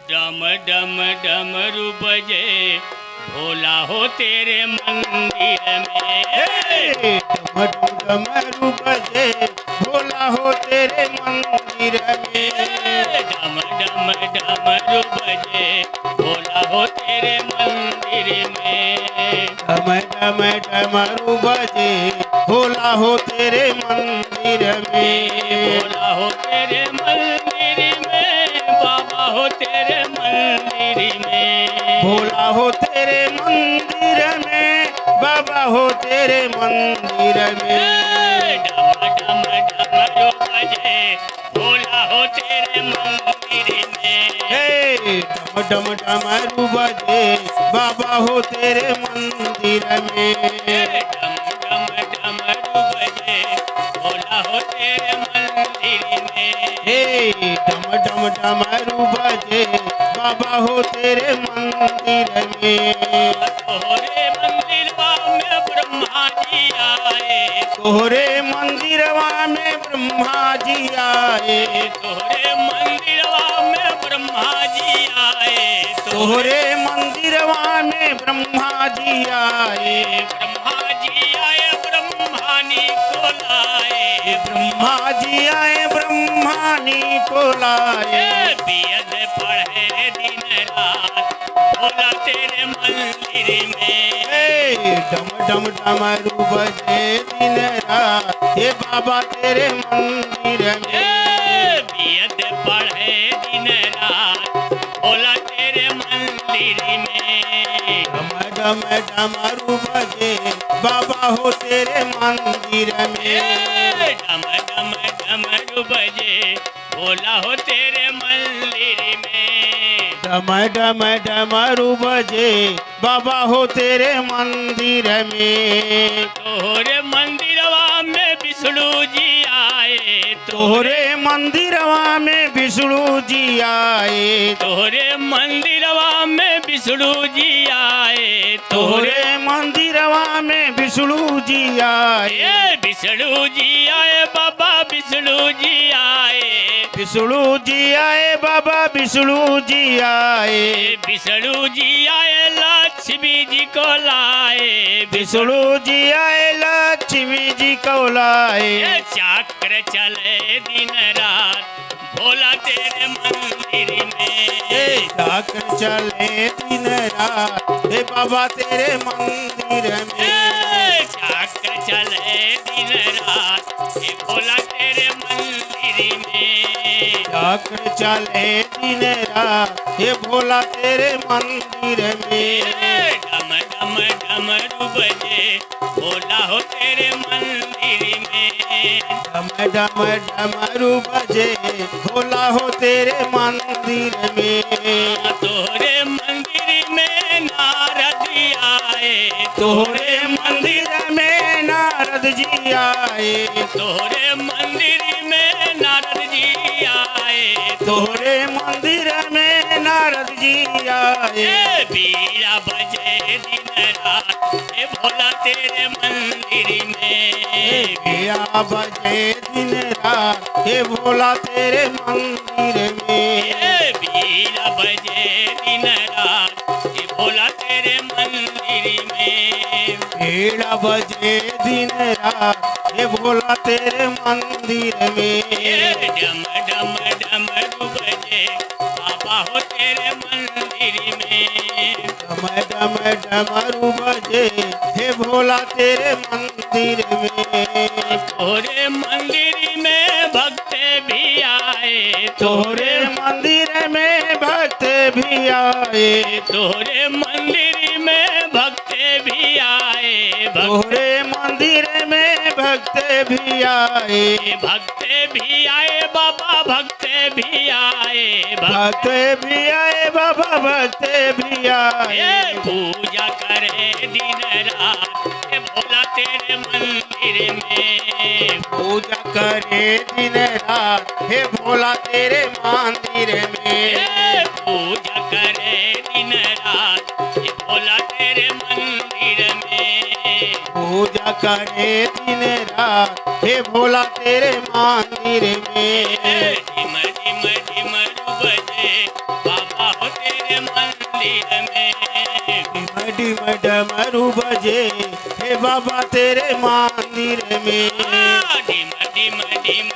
डम डम डमरू बजे भोला हो तेरे मंदिर में। डमरू बजे भोला हो तेरे मंदिर में। डम डम डमरू बजे भोला हो तेरे मंदिर में। डम डम डमरू बजे भोला हो तेरे मंदिर में। भोला हो तेरे मंदिर में, बाबा हो तेरे मंदिर में। भोला हो तेरे मंदिर में, बाबा हो तेरे मंदिर में। डम डम डमरू बजे भोला हो तेरे मंदिर में। हे डम डम डमरू बजे बाबा हो तेरे मंदिर में। डम डम डमरू बजे भोला हो तेरे मंदिर में। हे डम डम डमरू बजे बाबा हो तेरे मंदिर में। तोहरे मंदिरवा में ब्रह्मा जी आए। तोहरे मंदिरवा में ब्रह्मा जी आए। तोहरे मंदिरवा में ब्रह्मा जी आए। तोहरे मंदिरवा में ब्रह्मा जी आए। ब्रह्मा जी आए ब्रह्मानी को लाए। ब्रह्मा जी आए ब्रह्मानी को लाए। वेद पढ़े दिन रात भोला तेरे मंदिर में। डम डम डमरू बजे दिन रात हे बाबा तेरे मंदिर में। वेद पढ़े दिन रात भोला तेरे मंदिर में। डम डम डमरू बजे बाबा हो तेरे मंदिर में। डम डम डमरू बजे भोला हो तेरे मंदिर में। डम डम डमरू बजे बाबा हो तेरे मंदिर में। तोहरे मंदिरवा में विष्णु जी आए। तोहरे मंदिरवा में विष्णु जी आए। तोहरे मंदिरवा में विष्णु जी आए। तोहरे मंदिरवा में विष्णु जी आए। विष्णु जी आए बाबा विष्णु जी आए। विष्णु जी आए बाबा विष्णु जी आए। विष्णु जी आए लक्ष्मी जी को लाए। विष्णु जी आए लक्ष्मी जी को लाए। चक्र चले दिन रात भोला तेरे मंदिर में। चक्र चले दिन रात हे बाबा तेरे मंदिर में। चक्र चले दिन रात हे भोला तेरे मंदिर में। चक्र चले दिन रात हे भोला तेरे मंदिर में। डम डम डमरू बजे भोला हो तेरे मंदिर में। डम डम डमरू बजे भोला हो तेरे मंदिर में। तोहरे मंदिर में नारद आए। तोहरे मंदिर में नारद जी आए। तोहरे मंदिर में नारद जी आए। तोहरे मंदिर में नारद जी आए। बीड़ा बजे दिन रात हे भोला तेरे मंदिर में। बिया बजे दिन रात हे भोला तेरे मंदिर में। बीड़ा बजे दिन रात हे भोला तेरे मंदिर में। बीड़ा बजे दिन रात हे भोला तेरे मंदिर में। डम डम डमरू बजे बाबा हो तेरे मंदिर में। डम डम डमरू बजे हे भोला तेरे मंदिर में। तोरे मंदिर में भक्त भी आए। तोहरे मंदिर में भक्त भी आए। तोरे मंदिर में भक्त भी आए। तोहरे मंदिर में भक्त भी आए। भक्त भी आए बाबा भक्त भी आए। भक्त भी आए बाबा भक्त भी आए। पूजा करे दिन रात हे भोला तेरे मंदिर में। पूजा करे दिन रात हे भोला तेरे मंदिर में। पूजा करे दिन रात हे भोला तेरे मंदिर में। पूजा करे दिन रात हे भोला तेरे मंदिर में। ढिम ढिम ढिमरू बजे बाबा मंदिर में डिम डिम डमरू बजे हे बाबा तेरे मंदिर में डिम डिम डिम